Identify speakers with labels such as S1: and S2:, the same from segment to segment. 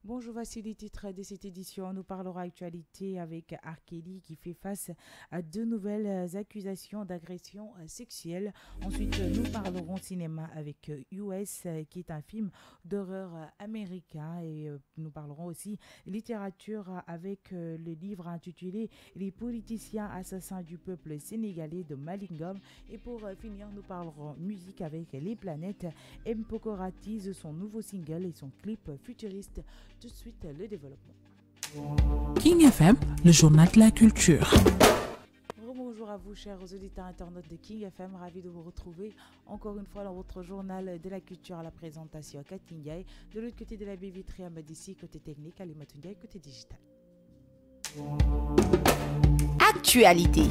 S1: Bonjour, voici les titres de cette édition. Nous parlerons actualité avec R. Kelly qui fait face à deux nouvelles accusations d'agression sexuelle. Ensuite, nous parlerons cinéma avec US qui est un film d'horreur américain et nous parlerons aussi littérature avec le livre intitulé Les politiciens assassins du peuple sénégalais de Malingom. Et pour finir, nous parlerons musique avec Les Planètes. M. Pokora tease son nouveau single et son clip futuriste. Tout de suite, le développement.
S2: King FM, le journal de la culture.
S1: Bonjour à vous, chers auditeurs internautes de King FM. Ravi de vous retrouver encore une fois dans votre journal de la culture à la présentation Katingaï. De l'autre côté de la baie vitrée à Madissi, côté technique, à Limatungaï, côté digital.
S3: Actualité.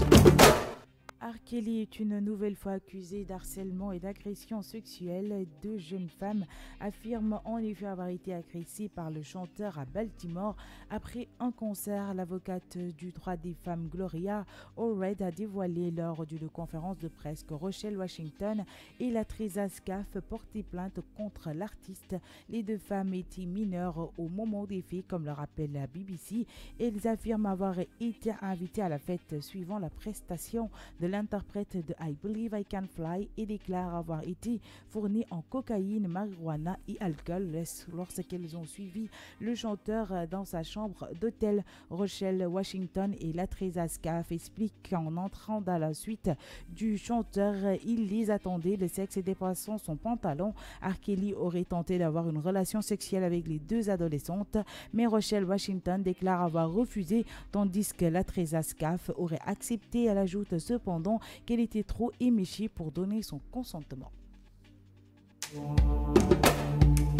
S1: R. Kelly est une nouvelle fois accusé d'harcèlement et d'agression sexuelle. Deux jeunes femmes affirment en effet avoir été agressées par le chanteur à Baltimore. Après un concert, l'avocate du droit des femmes Gloria Allred a dévoilé lors d'une conférence de presse que Rochelle Washington et la Tresa Scaff portaient plainte contre l'artiste. Les deux femmes étaient mineures au moment des faits, comme le rappelle la BBC. Elles affirment avoir été invitées à la fête suivant la prestation de l'interprète de I Believe I Can Fly et déclare avoir été fournies en cocaïne, marijuana et alcool lorsqu'elles ont suivi le chanteur dans sa chambre d'hôtel. Rochelle Washington et la Tresa Scaff expliquent qu'en entrant dans la suite du chanteur, il les attendait, le sexe dépassant son pantalon. R. Kelly aurait tenté d'avoir une relation sexuelle avec les deux adolescentes, mais Rochelle Washington déclare avoir refusé, tandis que la Tresa Scaff aurait accepté. Elle ajoute cependant qu'elle était trop éméchée pour donner son consentement.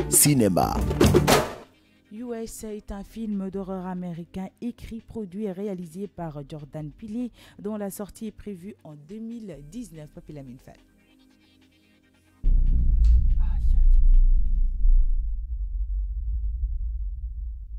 S3: Cinéma.
S1: US est un film d'horreur américain écrit, produit et réalisé par Jordan Peele, dont la sortie est prévue en 2019. Papy Fall.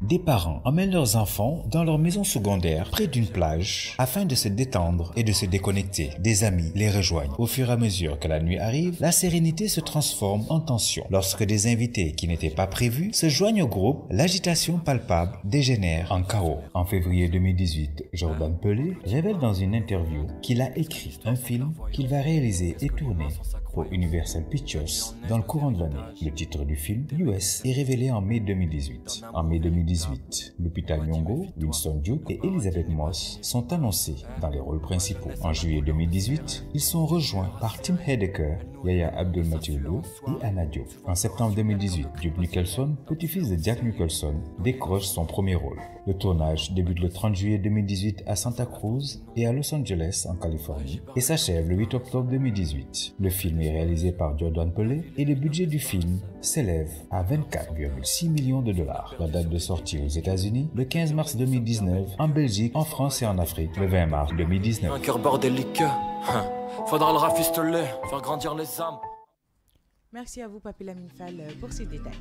S4: Des parents emmènent leurs enfants dans leur maison secondaire près d'une plage afin de se détendre et de se déconnecter. Des amis les rejoignent. Au fur et à mesure que la nuit arrive, la sérénité se transforme en tension. Lorsque des invités qui n'étaient pas prévus se joignent au groupe, l'agitation palpable dégénère en chaos. En février 2018, Jordan Peele révèle dans une interview qu'il a écrit un film qu'il va réaliser et tourner pour Universal Pictures dans le courant de l'année. Le titre du film, US, est révélé en mai 2018. En mai 2018, Lupita Nyong'o, Winston Duke et Elizabeth Moss sont annoncés dans les rôles principaux. En juillet 2018, ils sont rejoints par Tim Heidecker, Yahya Abdul-Mateen et Anna Diop. En septembre 2018, Duke Nicholson, petit-fils de Jack Nicholson, décroche son premier rôle. Le tournage débute le 30 juillet 2018 à Santa Cruz et à Los Angeles en Californie et s'achève le 8 octobre 2018. Le film est réalisé par Jordan Peele et le budget du film s'élève à 24,6 millions de dollars. La date de sortie aux États-Unis, le 15 mars 2019, en Belgique, en France et en Afrique, le 20 mars 2019.
S5: Un cœur bordélique, faudra le rafistoler, faire grandir les âmes.
S1: Merci à vous, Papy Fall, pour ces détails.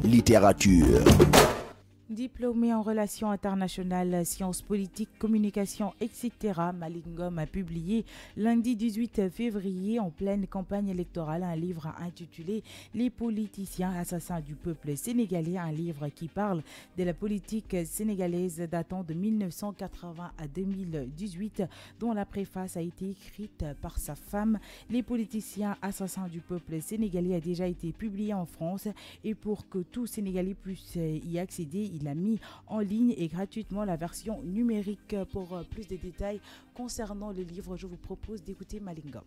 S3: Littérature.
S1: Diplômé en relations internationales, sciences politiques, communication, etc., Malingom a publié lundi 18 février, en pleine campagne électorale, un livre intitulé Les politiciens assassins du peuple sénégalais, un livre qui parle de la politique sénégalaise datant de 1980 à 2018, dont la préface a été écrite par sa femme. Les politiciens assassins du peuple sénégalais a déjà été publié en France et pour que tout Sénégalais puisse y accéder, il a mis en ligne et gratuitement la version numérique. Pour plus de détails concernant le livre, je vous propose d'écouter Malingom.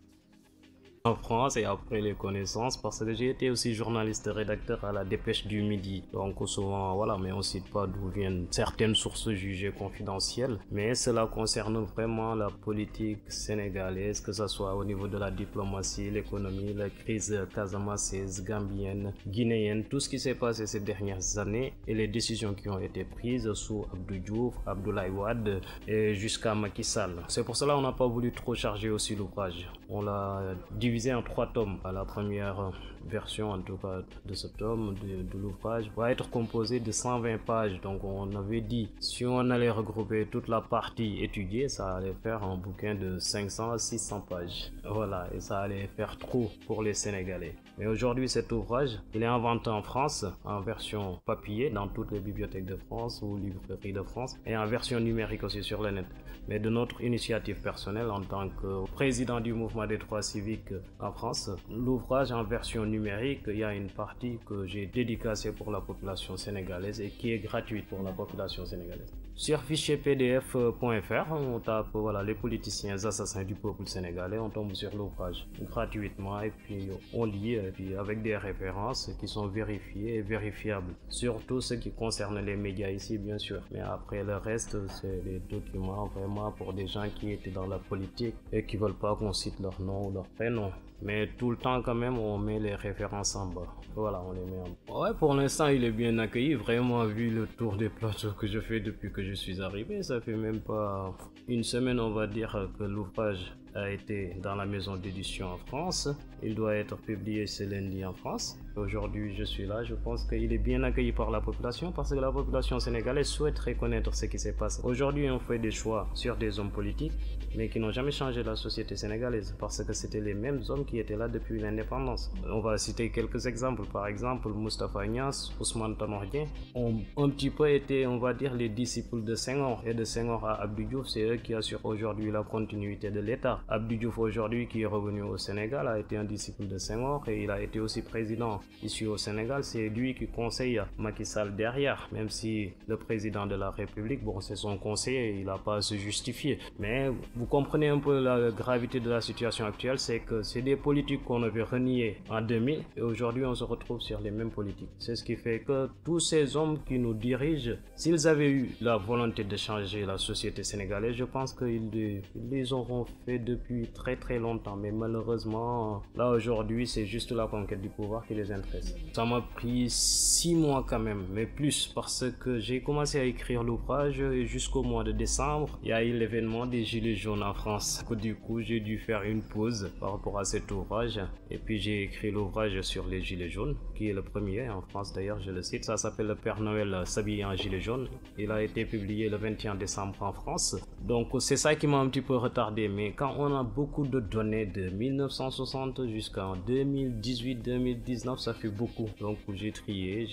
S6: En France et après les connaissances parce que j'ai été aussi journaliste rédacteur à la Dépêche du Midi, donc souvent voilà, mais on cite pas d'où viennent certaines sources jugées confidentielles, mais cela concerne vraiment la politique sénégalaise, que ce soit au niveau de la diplomatie, l'économie, la crise casamançaise, gambienne, guinéenne, tout ce qui s'est passé ces dernières années et les décisions qui ont été prises sous Abdou Diouf, Abdoulaye Wade et jusqu'à Macky Sall. C'est pour cela qu'on n'a pas voulu trop charger aussi l'ouvrage. On l'a divisé en 3 tomes. La première version en tout cas de ce tome de l'ouvrage va être composée de 120 pages. Donc on avait dit, si on allait regrouper toute la partie étudiée, ça allait faire un bouquin de 500 à 600 pages. Voilà, et ça allait faire trop pour les Sénégalais. Mais aujourd'hui, cet ouvrage, il est inventé en France en version papier dans toutes les bibliothèques de France ou librairies de France et en version numérique aussi sur le net. Mais de notre initiative personnelle en tant que président du mouvement des droits civiques en France, l'ouvrage en version numérique, il y a une partie que j'ai dédicacée pour la population sénégalaise et qui est gratuite pour la population sénégalaise. Sur fichierpdf.fr, on tape voilà, les politiciens assassins du peuple sénégalais, on tombe sur l'ouvrage gratuitement et puis on lit et puis avec des références qui sont vérifiées et vérifiables. Surtout ce qui concerne les médias ici bien sûr, mais après le reste c'est des documents vraiment pour des gens qui étaient dans la politique et qui veulent pas qu'on cite leur nom ou leur prénom. Mais tout le temps quand même on met les références en bas. Voilà, on les met en bas. Ouais, pour l'instant il est bien accueilli. Vraiment, vu le tour des plateaux que je fais depuis que je suis arrivé, ça fait même pas une semaine on va dire que l'ouvrage a été dans la maison d'édition en France. Il doit être publié ce lundi en France. Aujourd'hui, je suis là. Je pense qu'il est bien accueilli par la population parce que la population sénégalaise souhaiterait connaître ce qui s'est passé. Aujourd'hui, on fait des choix sur des hommes politiques, mais qui n'ont jamais changé la société sénégalaise parce que c'était les mêmes hommes qui étaient là depuis l'indépendance. On va citer quelques exemples. Par exemple, Moustapha Niasse, Ousmane Tanor Dieng ont un petit peu été, on va dire, les disciples de Senghor. Et de Senghor à Abdou Diouf, c'est eux qui assurent aujourd'hui la continuité de l'État. Abdou Diouf aujourd'hui qui est revenu au Sénégal a été un disciple de Senghor et il a été aussi président ici au Sénégal. C'est lui qui conseille Macky Sall derrière, même si le président de la République, bon c'est son conseiller, il n'a pas à se justifier. Mais vous comprenez un peu la gravité de la situation actuelle, c'est que c'est des politiques qu'on avait reniées en 2000 et aujourd'hui on se retrouve sur les mêmes politiques. C'est ce qui fait que tous ces hommes qui nous dirigent, s'ils avaient eu la volonté de changer la société sénégalaise, je pense qu'ils les auront fait depuis très longtemps, mais malheureusement là aujourd'hui c'est juste la conquête du pouvoir qui les intéresse. Ça m'a pris 6 mois quand même, mais plus, parce que j'ai commencé à écrire l'ouvrage et jusqu'au mois de décembre il y a eu l'événement des gilets jaunes en France. Du coup j'ai dû faire une pause par rapport à cet ouvrage et puis j'ai écrit l'ouvrage sur les gilets jaunes qui est le premier en France d'ailleurs, je le cite. Ça s'appelle Le Père Noël s'habille en gilet jaune. Il a été publié le 21 décembre en France, donc c'est ça qui m'a un petit peu retardé. Mais quand on a beaucoup de données de 1960 jusqu'en 2018-2019, ça fait beaucoup. Donc j'ai trié,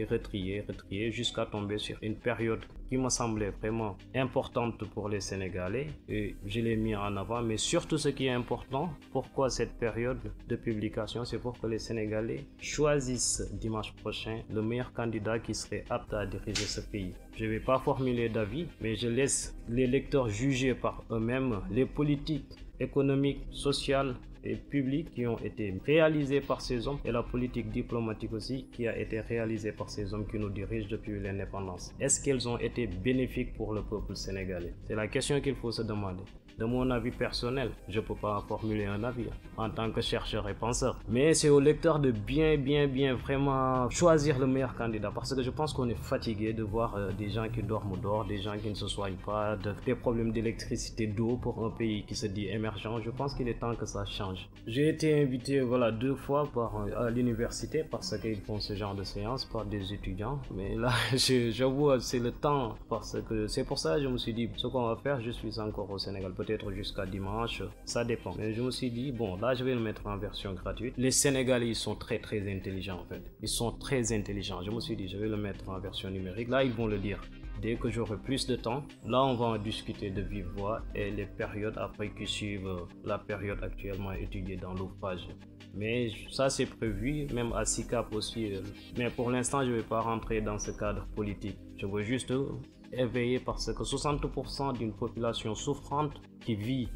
S6: retrié jusqu'à tomber sur une période qui me semblait vraiment importante pour les Sénégalais et je l'ai mis en avant. Mais surtout ce qui est important, pourquoi cette période de publication, c'est pour que les Sénégalais choisissent dimanche prochain le meilleur candidat qui serait apte à diriger ce pays. Je ne vais pas formuler d'avis, mais je laisse les lecteurs juger par eux-mêmes les politiques économiques, sociales et publiques qui ont été réalisées par ces hommes et la politique diplomatique aussi qui a été réalisée par ces hommes qui nous dirigent depuis l'indépendance. Est-ce qu'elles ont été bénéfiques pour le peuple sénégalais? C'est la question qu'il faut se demander. De mon avis personnel, je ne peux pas formuler un avis en tant que chercheur et penseur. Mais c'est au lecteur de bien vraiment choisir le meilleur candidat. Parce que je pense qu'on est fatigué de voir des gens qui dorment dehors, des gens qui ne se soignent pas, des problèmes d'électricité, d'eau pour un pays qui se dit émergent. Je pense qu'il est temps que ça change. J'ai été invité 2 fois à l'université parce qu'ils font ce genre de séances par des étudiants. Mais là, j'avoue, c'est le temps. Parce que c'est pour ça que je me suis dit, ce qu'on va faire, je suis encore au Sénégal. Peut-être jusqu'à dimanche, ça dépend. Mais je me suis dit, bon, là, je vais le mettre en version gratuite. Les Sénégalais, ils sont très intelligents, en fait. Ils sont très intelligents. Je me suis dit, je vais le mettre en version numérique. Là, ils vont le lire. Dès que j'aurai plus de temps, là, on va en discuter de vive voix et les périodes après qui suivent la période actuellement étudiée dans l'ouvrage. Mais ça, c'est prévu, même à SICAP aussi. Mais pour l'instant, je ne vais pas rentrer dans ce cadre politique. Je veux juste éveiller parce que 60% d'une population souffrante qui vit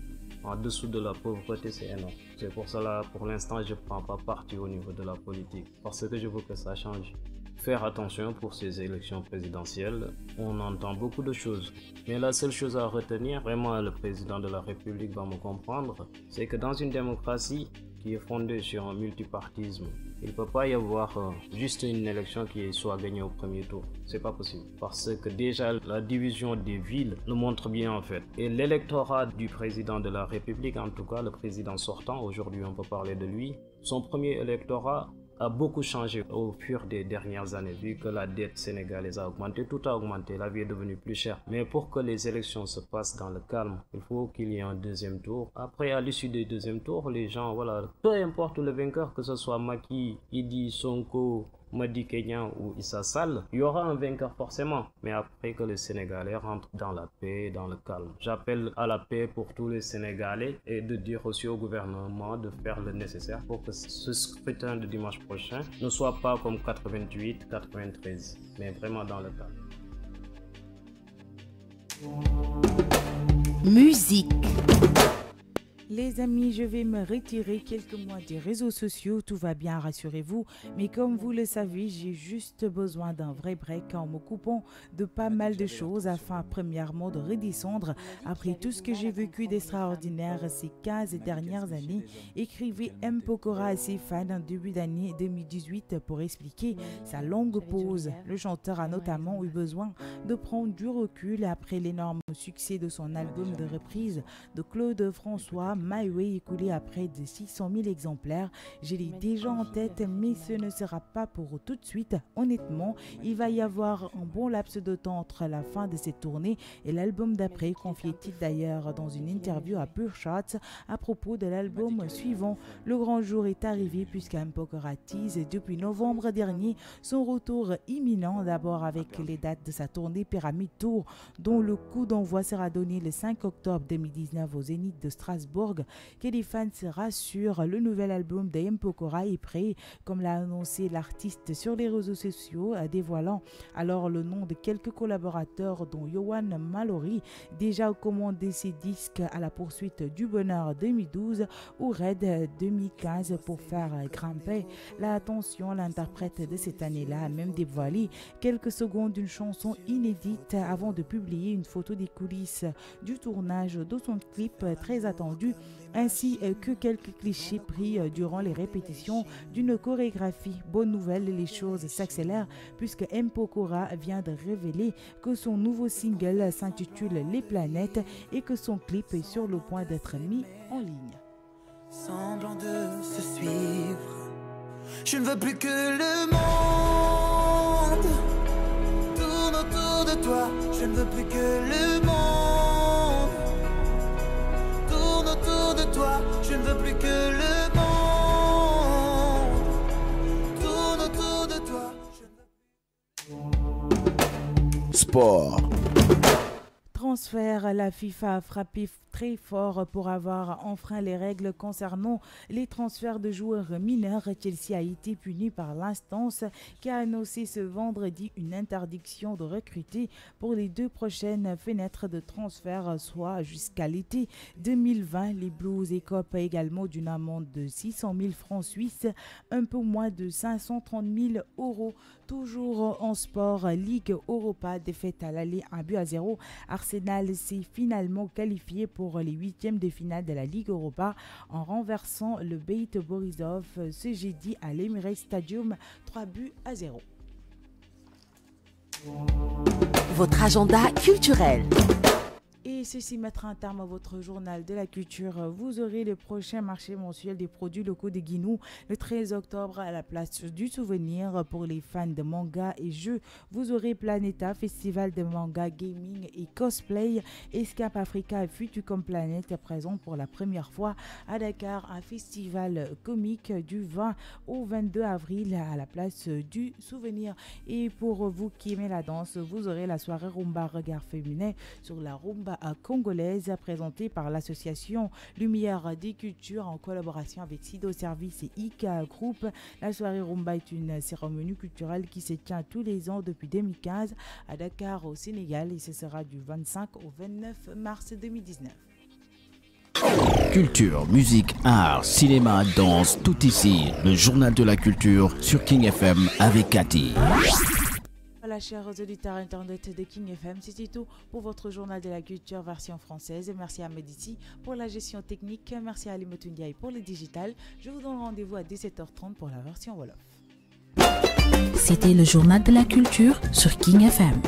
S6: en dessous de la pauvreté, c'est énorme. C'est pour cela, pour l'instant, je ne prends pas parti au niveau de la politique parce que je veux que ça change. Faire attention pour ces élections présidentielles, on entend beaucoup de choses. Mais la seule chose à retenir, vraiment le président de la République va me comprendre, c'est que dans une démocratie qui est fondée sur un multipartisme. Il ne peut pas y avoir juste une élection qui soit gagnée au premier tour. C'est pas possible. Parce que déjà, la division des villes le montre bien en fait. Et l'électorat du président de la République, en tout cas le président sortant, aujourd'hui on peut parler de lui, son premier électorat a beaucoup changé au fur des dernières années, vu que la dette sénégalaise a augmenté, tout a augmenté, la vie est devenue plus chère. Mais pour que les élections se passent dans le calme, il faut qu'il y ait un deuxième tour. Après, à l'issue du deuxième tour, les gens, voilà, peu importe le vainqueur, que ce soit Macky, Idi, Sonko, Madi Kenyan ou Issa Sall, il y aura un vainqueur forcément. Mais après que les Sénégalais rentrent dans la paix, dans le calme. J'appelle à la paix pour tous les Sénégalais et de dire aussi au gouvernement de faire le nécessaire pour que ce scrutin de dimanche prochain ne soit pas comme 88, 93, mais vraiment dans le calme.
S3: Musique.
S1: Les amis, je vais me retirer quelques mois des réseaux sociaux, tout va bien, rassurez-vous. Mais comme vous le savez, j'ai juste besoin d'un vrai break en me coupant de pas mal de choses afin premièrement de redescendre après tout ce que j'ai vécu d'extraordinaire ces 15 dernières années. Écrivait M. Pokora à ses fans en début d'année 2018 pour expliquer sa longue pause. Le chanteur a notamment eu besoin de prendre du recul après l'énorme succès de son album de reprise de Claude François, My Way, écoulé à près de 600 000 exemplaires. Je l'ai déjà en tête, mais ce ne sera pas pour tout de suite. Honnêtement, il va y avoir un bon laps de temps entre la fin de cette tournée et l'album d'après, confiait-il d'ailleurs dans une interview à Pure Shots à propos de l'album suivant. Le grand jour est arrivé puisqu'M. Pokora tease depuis novembre dernier son retour imminent, d'abord avec les dates de sa tournée Pyramid Tour, dont le coup d'envoi sera donné le 5 octobre 2019 au Zénith de Strasbourg. Que les fans se rassurent, le nouvel album d'M. Pokora est prêt, comme l'a annoncé l'artiste sur les réseaux sociaux, dévoilant alors le nom de quelques collaborateurs dont Yohan Mallory, déjà commandé ses disques à la poursuite du bonheur 2012 ou Red 2015 pour faire grimper l'attention. L'interprète de cette année-là a même dévoilé quelques secondes d'une chanson inédite avant de publier une photo des coulisses du tournage de son clip très attendu, ainsi que quelques clichés pris durant les répétitions d'une chorégraphie. Bonne nouvelle, les choses s'accélèrent puisque M. Pokora vient de révéler que son nouveau single s'intitule Les Planètes et que son clip est sur le point d'être mis en ligne.
S7: Semblant de se suivre, je ne veux plus que le monde tourne autour de toi. Je ne veux plus que le monde tourne autour de toi. Je ne veux plus que le monde tourne autour de toi.
S3: Sport.
S1: Transfert, la FIFA a frappé très fort pour avoir enfreint les règles concernant les transferts de joueurs mineurs. Chelsea a été puni par l'instance qui a annoncé ce vendredi une interdiction de recruter pour les 2 prochaines fenêtres de transfert, soit jusqu'à l'été 2020. Les Blues écopent également d'une amende de 600 000 francs suisses, un peu moins de 530 000 euros. Toujours en sport, Ligue Europa, défaite à l'aller 1-0. Arsenal s'est finalement qualifié pour les 8e de finale de la Ligue Europa en renversant le Beit Borisov ce jeudi à l'Emirates Stadium 3-0.
S3: Votre agenda culturel.
S1: Et ceci mettra un terme à votre journal de la culture. Vous aurez le prochain marché mensuel des produits locaux de Guinou le 13 octobre à la place du souvenir pour les fans de manga et jeux. Vous aurez Planeta, festival de manga, gaming et cosplay. Escape Africa et Futucom Planet est présent pour la première fois à Dakar, un festival comique du 20 au 22 avril à la place du souvenir. Et pour vous qui aimez la danse, vous aurez la soirée Rumba Regard Féminin sur la Rumba congolaise présentée par l'association Lumière des Cultures en collaboration avec Sido Service et ICA Group. La soirée Rumba est une cérémonie culturelle qui se tient tous les ans depuis 2015 à Dakar au Sénégal et ce sera du 25 au 29 mars 2019.
S3: Culture, musique, art, cinéma, danse, tout ici. Le journal de la culture sur King FM avec Cathy.
S1: Voilà, Voilà, chers auditeurs internet de King FM, c'est tout pour votre journal de la culture version française. Merci à Medici pour la gestion technique. Merci à Ali Motundiaï pour le digital. Je vous donne rendez-vous à 17h30 pour la version Wolof.
S2: C'était le journal de la culture sur King FM.